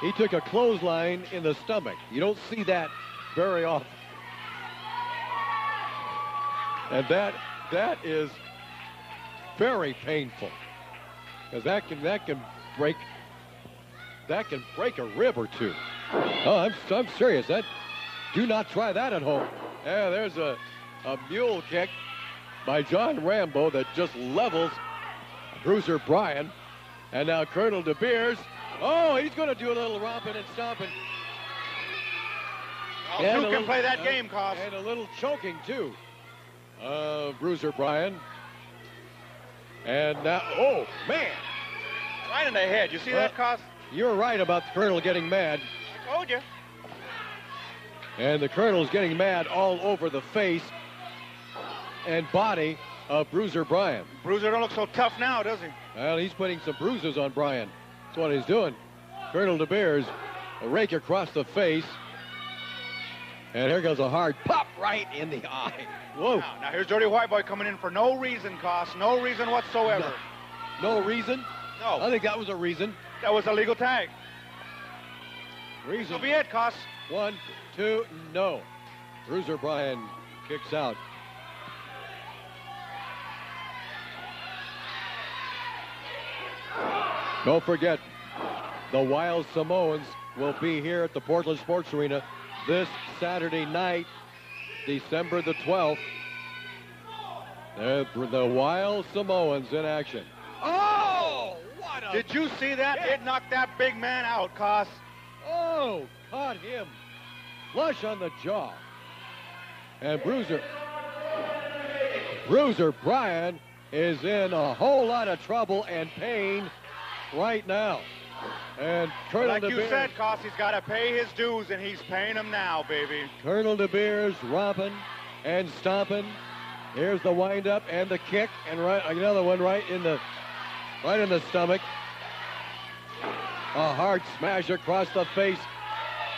He took a clothesline in the stomach. You don't see that very often. And that is very painful, because that can break a rib or two. Oh, I'm serious. Do not try that at home. Yeah, there's a mule kick by John Rambo that just levels Bruiser Bryan. And now Colonel De Beers. Oh, he's going to do a little romping and stomping. Who can play that game, Cos? And a little choking, too. Bruiser Bryan. And now, oh, man. Right in the head. You see that, Cos? You're right about the Colonel getting mad. I told you. And the Colonel's getting mad all over the face and body of Bruiser Bryan. Bruiser don't look so tough now, does he? Well, he's putting some bruises on Bryan. That's what he's doing. Colonel De Beers, a rake across the face. And here goes a hard pop right in the eye. Whoa. Now here's Dirty White Boy coming in for no reason, Cos. No reason whatsoever. No reason? No. I think that was a reason. That was a legal tag. Reason. So be it, Cos. 1, 2, no. Bruiser Bryan kicks out. Don't forget, the Wild Samoans will be here at the Portland Sports Arena this Saturday night, December the 12th. The Wild Samoans in action. Oh, what a... Did you see that? Yeah. It knocked that big man out, Cos. Oh, caught him flush on the jaw. And Bruiser Bryan is in a whole lot of trouble and pain right now. And Colonel like De you Beers, said, Cos, he's got to pay his dues, and he's paying them now, baby. Colonel De Beers romping and stomping. Here's the windup and the kick, and another one right in the stomach. A hard smash across the face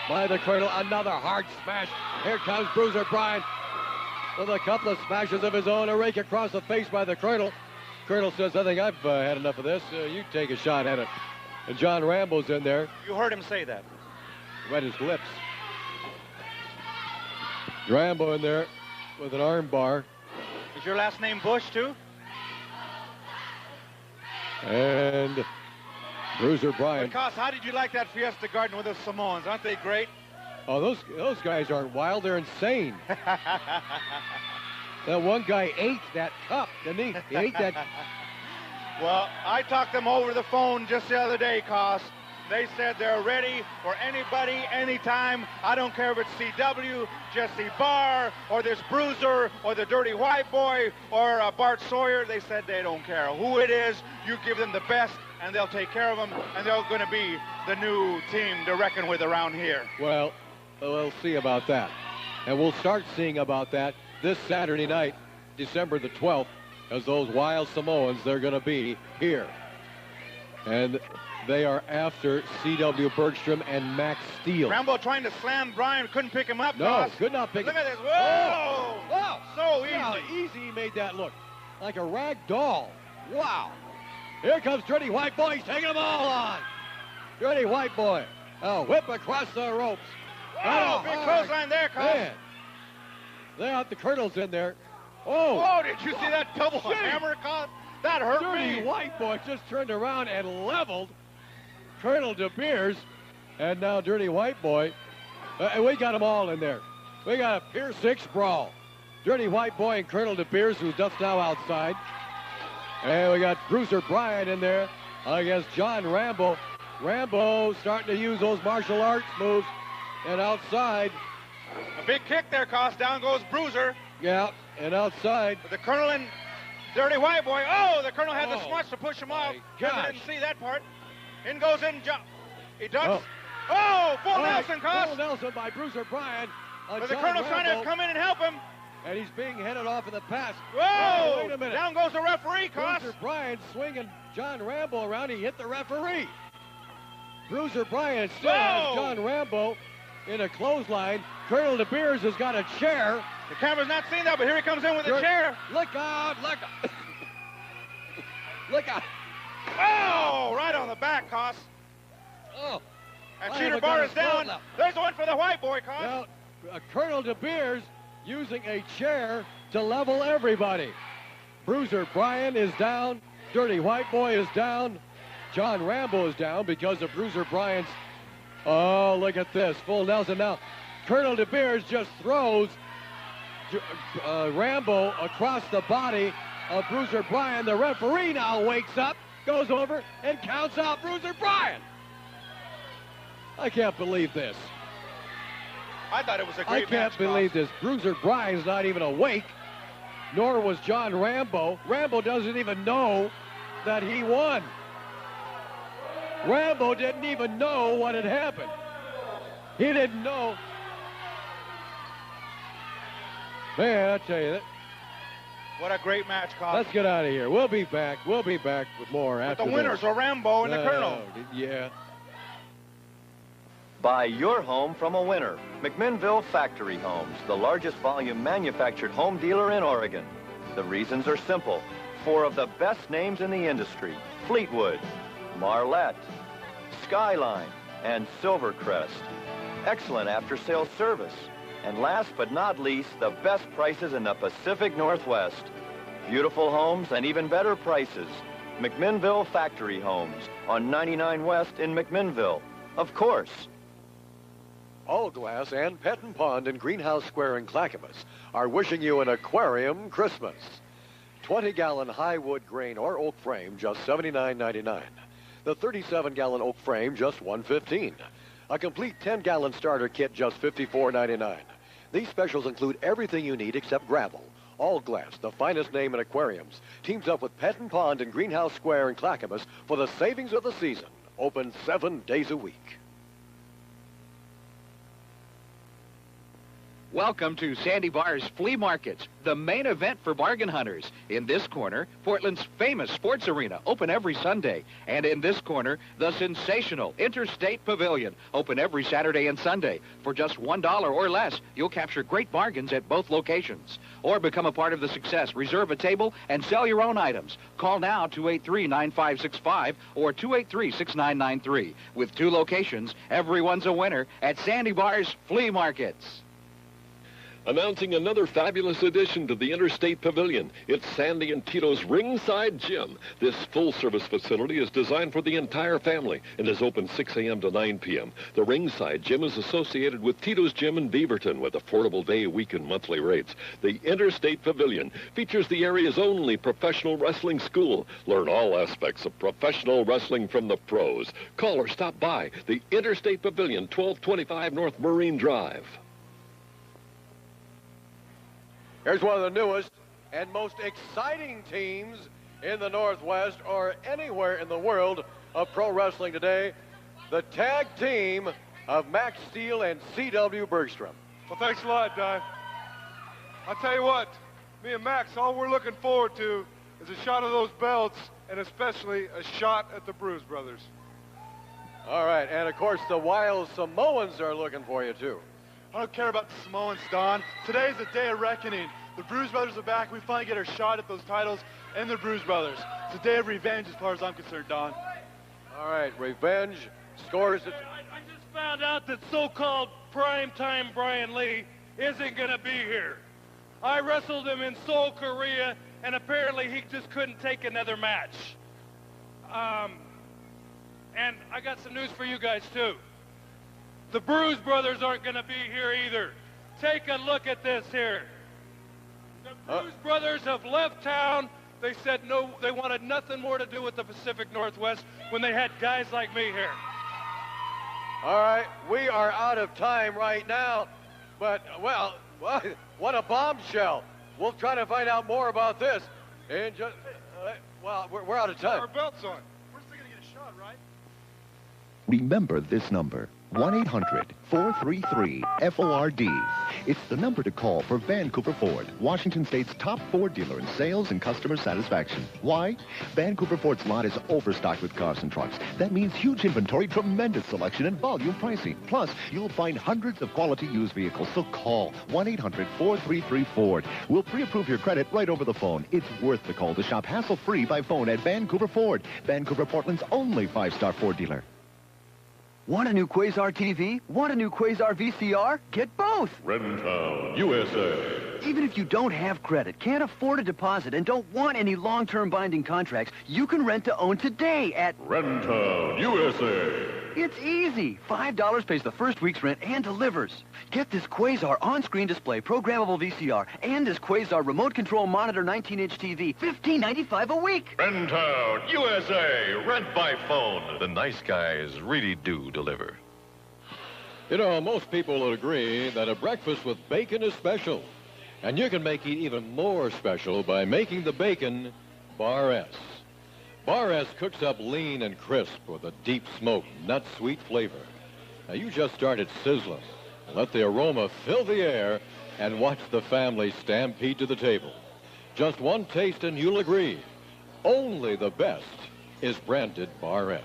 by the Colonel. Another hard smash. Here comes Bruiser Bryan with a couple of smashes of his own. A rake across the face by the Colonel. Colonel says, I think I've had enough of this. You take a shot at it. And John Rambo's in there. You heard him say that. Wet his lips. Rambo in there with an arm bar. Is your last name Bush, too? And Bruiser Bryan. Cos, how did you like that Fiesta Garden with the Samoans? Aren't they great? Oh, those guys aren't wild. They're insane. That one guy ate that cup, didn't he? He ate that. Well, I talked them over the phone just the other day, Cos. They said they're ready for anybody, anytime. I don't care if it's CW, Jesse Barr, or this Bruiser, or the Dirty White Boy, or Bart Sawyer. They said they don't care who it is. You give them the best, and they'll take care of them, and they're going to be the new team to reckon with around here. Well, we'll see about that. And we'll start seeing about that this Saturday night, December the 12th, as those Wild Samoans, they're going to be here. And they are after C.W. Bergstrom and Max Steele. Rambo trying to slam Bryan, couldn't pick him up. No, Cos. could not pick him up. Look at this. Whoa! Wow. So easy. How easy he made that look. Like a rag doll. Wow. Here comes Dirty White Boy. He's taking them all on. Dirty White Boy. A whip across the ropes. Oh, big clothesline there, Cos. Man. The Colonel's in there. Oh, did you see that double hammer, Cos? That hurt Dirty me. White Boy just turned around and leveled Colonel De Beers. And now Dirty White Boy. We got them all in there. We got a Pier 6 brawl. Dirty White Boy and Colonel De Beers, who's just now outside. And we got Bruiser Bryan in there against John Rambo. Rambo starting to use those martial arts moves. And outside. A big kick there, Cos. Down goes Bruiser. Yeah, and outside. But the Colonel and Dirty White Boy. Oh, the Colonel had the smuts to push him off. gosh. Didn't see that part. In goes in. He ducks. Oh, full Nelson, Cos. Full Nelson by Bruiser Bryan. But the Colonel's trying to come in and help him. And he's being headed off in the pass. Whoa! Wait a minute. Down goes the referee, Cos. Bruiser Bryan swinging John Rambo around. He hit the referee. Bruiser Bryan still has John Rambo in a clothesline. Colonel De Beers has got a chair. The camera's not seeing that, but here he comes in with a chair. Look out, look out. Look out. Oh, right on the back, Cos. Oh. And Cheater Bar is down. There's one for the White Boy, Cos. Now, Colonel De Beers using a chair to level everybody. Bruiser Bryan is down. Dirty White Boy is down. John Rambo is down because of Bruiser Bryan's... Oh, look at this. Full Nelson now. Colonel De Beers just throws Rambo across the body of Bruiser Bryan. The referee now wakes up, goes over, and counts out Bruiser Bryan. I can't believe this. I thought it was a great match. I can't believe this. Bruiser Bryan's not even awake, nor was John Rambo. Rambo doesn't even know that he won. Rambo didn't even know what had happened. He didn't know. Man, I tell you that. What a great match, Cos. Let's get out of here. We'll be back. We'll be back with more after the winners are Rambo and the Colonel. Yeah. Buy your home from a winner. McMinnville Factory Homes, the largest volume manufactured home dealer in Oregon. The reasons are simple. 4 of the best names in the industry: Fleetwood, Marlette, Skyline, and Silvercrest. Excellent after-sales service. And last but not least, the best prices in the Pacific Northwest. Beautiful homes and even better prices. McMinnville Factory Homes on 99 West in McMinnville. Of course. All Glass and Pet and Pond in Greenhouse Square in Clackamas are wishing you an aquarium Christmas. 20-gallon high wood grain or oak frame, just $79.99. The 37-gallon oak frame, just $115. A complete 10-gallon starter kit, just $54.99. These specials include everything you need except gravel. All Glass, the finest name in aquariums, teams up with Pet and Pond in Greenhouse Square in Clackamas for the savings of the season. Open 7 days a week. Welcome to Sandy Bar's Flea Markets, the main event for bargain hunters. In this corner, Portland's famous sports arena, open every Sunday. And in this corner, the sensational Interstate Pavilion, open every Saturday and Sunday. For just $1 or less, you'll capture great bargains at both locations. Or become a part of the success. Reserve a table and sell your own items. Call now, 283-9565 or 283-6993. With 2 locations, everyone's a winner at Sandy Bar's Flea Markets. Announcing another fabulous addition to the Interstate Pavilion. It's Sandy and Tito's Ringside Gym. This full-service facility is designed for the entire family and is open 6 a.m. to 9 p.m. The Ringside Gym is associated with Tito's Gym in Beaverton with affordable day, week, and monthly rates. The Interstate Pavilion features the area's only professional wrestling school. Learn all aspects of professional wrestling from the pros. Call or stop by the Interstate Pavilion, 1225 North Marine Drive. Here's one of the newest and most exciting teams in the Northwest or anywhere in the world of pro wrestling today, the tag team of Max Steel and C.W. Bergstrom. Well, thanks a lot, Don. I'll tell you what, me and Max, all we're looking forward to is a shot of those belts and especially a shot at the Bruise Brothers. All right, and of course the Wild Samoans are looking for you too. I don't care about the Samoans, Don. Today's the day of reckoning. The Bruise Brothers are back. We finally get our shot at those titles and the Bruise Brothers. It's a day of revenge as far as I'm concerned, Don. All right, revenge Scores. I just found out that so-called primetime Brian Lee isn't going to be here. I wrestled him in Seoul, Korea, and apparently he just couldn't take another match. And I got some news for you guys, too. The Bruise Brothers aren't going to be here either. Take a look at this here. The Bruise Brothers have left town. They said no, they wanted nothing more to do with the Pacific Northwest when they had guys like me here. All right, we are out of time right now, but, well, what a bombshell. We'll try to find out more about this. And just, well, we're out of time. Our belts on. We're still going to get a shot, right? Remember this number, 1-800-433-FORD. It's the number to call for Vancouver Ford, Washington State's top Ford dealer in sales and customer satisfaction. Why? Vancouver Ford's lot is overstocked with cars and trucks. That means huge inventory, tremendous selection, and volume pricing. Plus, you'll find hundreds of quality used vehicles. So call 1-800-433-FORD. We'll pre-approve your credit right over the phone. It's worth the call to shop hassle-free by phone at Vancouver Ford, Vancouver, Portland's only 5-star Ford dealer. Want a new Quasar TV? Want a new Quasar VCR? Get both! Rentown, USA. Even if you don't have credit, can't afford a deposit, and don't want any long-term binding contracts, you can rent to own today at Rentown, USA. It's easy. $5 pays the first week's rent and delivers. Get this Quasar on-screen display programmable VCR and this Quasar remote control monitor 19-inch TV, $15.95 a week. Rentown, USA. Rent by phone. The nice guys really do deliver. You know, most people would agree that a breakfast with bacon is special. And you can make it even more special by making the bacon Bar S. Bar S cooks up lean and crisp with a deep smoke, nut-sweet flavor. Now, you just start it sizzling. Let the aroma fill the air and watch the family stampede to the table. Just one taste and you'll agree. Only the best is branded Bar S.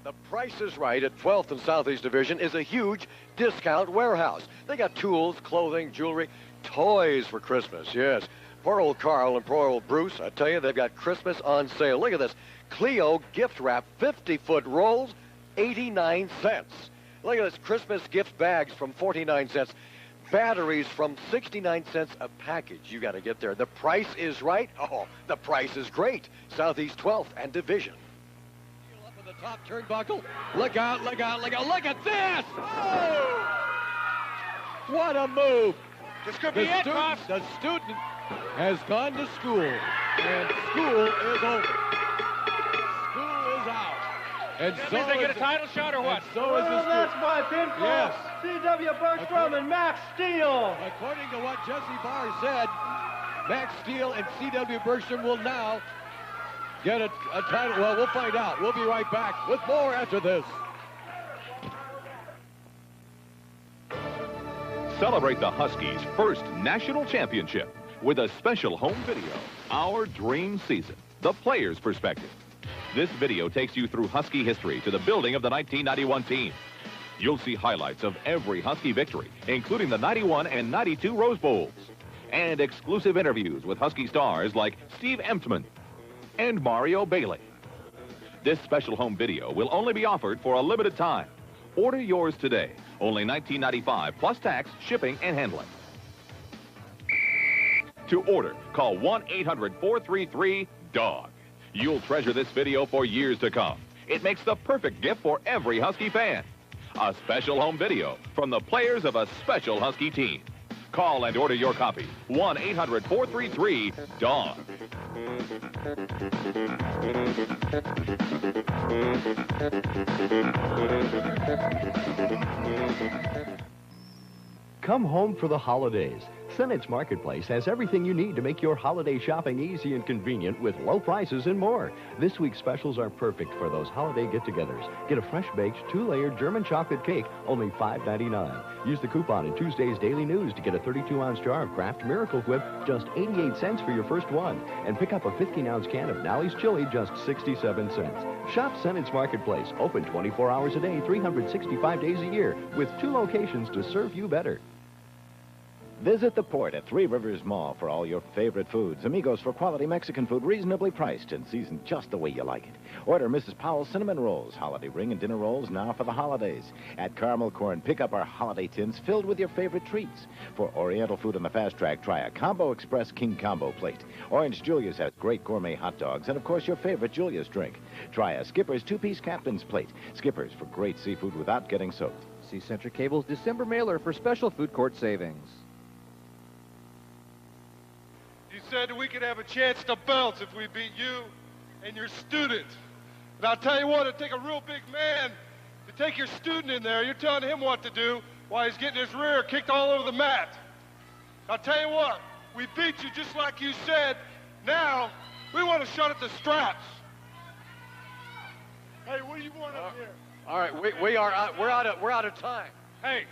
The Price is Right at 12th and Southeast Division is a huge discount warehouse. They got tools, clothing, jewelry, toys for Christmas, yes. Poor old Carl and poor old Bruce, I tell you, they've got Christmas on sale. Look at this. Clio gift wrap, 50-foot rolls, 89 cents. Look at this. Christmas gift bags from 49 cents. Batteries from 69 cents a package. You got to get there. The Price is Right. Oh, the price is great. Southeast 12th and Division. Up in the top turnbuckle. Look out, look out, look out. Look at this! Oh! What a move. This could be it, Bob. The student has gone to school, and school is over. School is out. And That so means they get a is title shot or what? And so is the student. That's my pinfall. Yes. C.W. Bergstrom and Max Steele. According to what Jesse Barr said, Max Steele and C.W. Bergstrom will now get a title. Well, we'll find out. We'll be right back with more after this. Celebrate the Huskies' first national championship with a special home video, Our Dream Season, the player's perspective. This video takes you through Husky history to the building of the 1991 team. You'll see highlights of every Husky victory, including the 91 and 92 Rose Bowls, and exclusive interviews with Husky stars like Steve Emtman and Mario Bailey. This special home video will only be offered for a limited time. Order yours today. Only $19.95 plus tax, shipping, and handling. To order, call 1-800-433-DOG. You'll treasure this video for years to come. It makes the perfect gift for every Husky fan. A special home video from the players of a special Husky team. Call and order your copy. 1-800-433-DOG. Come home for the holidays. Saanich Marketplace has everything you need to make your holiday shopping easy and convenient with low prices and more. This week's specials are perfect for those holiday get-togethers. Get a fresh-baked 2-layer German chocolate cake, only $5.99. Use the coupon in Tuesday's Daily News to get a 32-ounce jar of Kraft Miracle Whip, just 88 cents for your first one. And pick up a 15-ounce can of Nally's Chili, just 67 cents. Shop Saanich Marketplace, open 24 hours a day, 365 days a year, with 2 locations to serve you better. Visit the port at Three Rivers Mall for all your favorite foods. Amigos for quality Mexican food, reasonably priced and seasoned just the way you like it. Order Mrs. Powell's Cinnamon Rolls, holiday ring and dinner rolls now for the holidays. At Caramel Corn, pick up our holiday tins filled with your favorite treats. For Oriental food on the fast track, try a Combo Express King Combo plate. Orange Julia's has great gourmet hot dogs and, of course, your favorite Julia's drink. Try a Skipper's two-piece Captain's plate. Skipper's for great seafood without getting soaked. See Centric Cable's December mailer for special food court savings. You said we could have a chance to bounce if we beat you and your student. And I'll tell you what, it'd take a real big man to take your student in there. You're telling him what to do while he's getting his rear kicked all over the mat. I'll tell you what, we beat you just like you said. Now, we want a shot at the straps. Hey, what do you want up here? All right, we're out of time. Hey,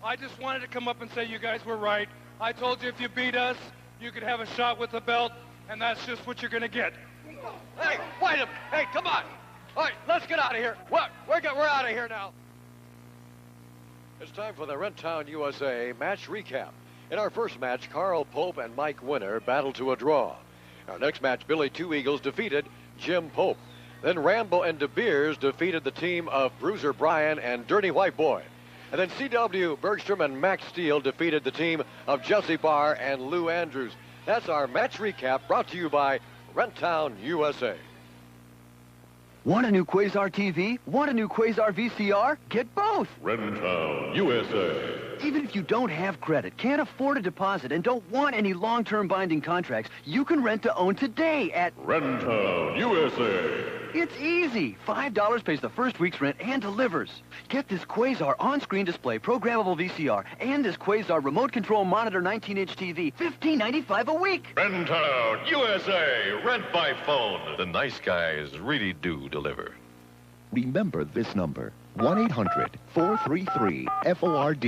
I just wanted to come up and say you guys were right. I told you if you beat us, you could have a shot with the belt, and that's just what you're going to get. Hey, wait a minute. Hey, come on. All right, let's get out of here. What? We're out of here now. It's time for the Rentown USA match recap. In our first match, Carl Pope and Mike Winner battled to a draw. Our next match, Billy Two Eagles defeated Jim Pope. Then Rambo and De Beers defeated the team of Bruiser Bryan and Dirty White Boy. And then C.W. Bergstrom and Max Steele defeated the team of Jesse Barr and Lou Andrews. That's our match recap brought to you by Rentown USA. Want a new Quasar TV? Want a new Quasar VCR? Get both. Rentown USA. Even if you don't have credit, can't afford a deposit, and don't want any long-term binding contracts, you can rent to own today at Rentown USA. It's easy. $5 pays the first week's rent and delivers. Get this Quasar on-screen display programmable VCR and this Quasar remote control monitor 19-inch TV, $15.95 a week. Rentown USA. Rent by phone. The nice guys really do deliver. Remember this number, 1-800-433-FORD.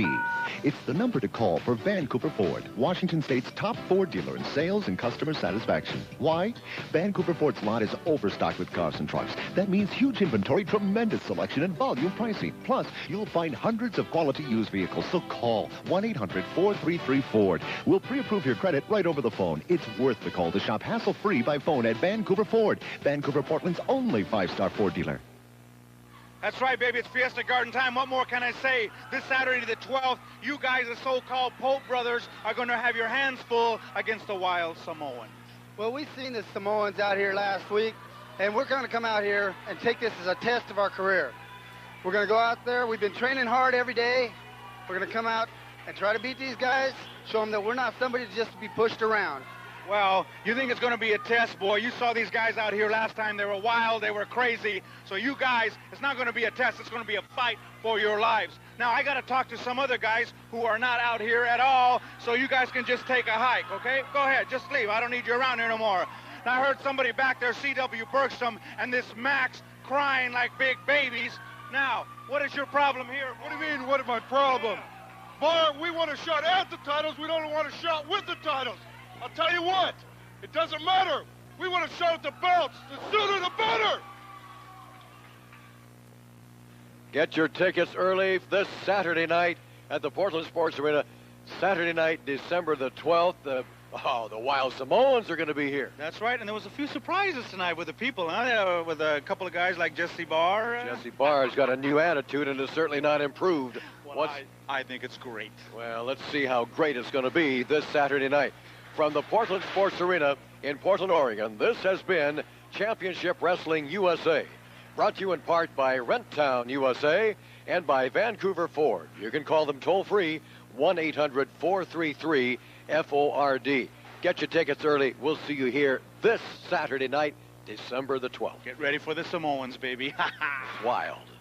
It's the number to call for Vancouver Ford, Washington State's top Ford dealer in sales and customer satisfaction. Why? Vancouver Ford's lot is overstocked with cars and trucks. That means huge inventory, tremendous selection, and volume pricing. Plus, you'll find hundreds of quality used vehicles. So call 1-800-433-FORD. We'll pre-approve your credit right over the phone. It's worth the call to shop hassle-free by phone at Vancouver Ford, Vancouver, Portland's only 5-star Ford dealer. That's right, baby. It's Fiesta Garden time. What more can I say? This Saturday, the 12th, you guys, the so-called Pope brothers, are going to have your hands full against the Wild Samoan. Well, we've seen the Samoans out here last week, and we're going to come out here and take this as a test of our career. We're going to go out there. We've been training hard every day. We're going to come out and try to beat these guys, show them that we're not somebody just to be pushed around. Well, you think it's going to be a test, boy. You saw these guys out here last time. They were wild. They were crazy. So you guys, it's not going to be a test. It's going to be a fight for your lives. Now, I got to talk to some other guys who are not out here at all, so you guys can just take a hike, okay? Go ahead. Just leave. I don't need you around here no more. Now, I heard somebody back there, C.W. Bergstrom, and this Max crying like big babies. Now, what is your problem here? What do you mean, what is my problem? Bar, we want a shot at the titles. We don't want a shot with the titles. I'll tell you what, it doesn't matter. We want to show at the belts. The sooner the better. Get your tickets early this Saturday night at the Portland Sports Arena. Saturday night, December the 12th. The Wild Samoans are going to be here. That's right, and there was a few surprises tonight with the people, huh? With a couple of guys like Jesse Barr. Jesse Barr has got a new attitude and is certainly not improved. Well, I think it's great. Well, let's see how great it's going to be this Saturday night. From the Portland Sports Arena in Portland, Oregon, this has been Championship Wrestling USA. Brought to you in part by Rentown USA and by Vancouver Ford. You can call them toll-free, 1-800-433-FORD. Get your tickets early. We'll see you here this Saturday night, December the 12th. Get ready for the Samoans, baby. Wild.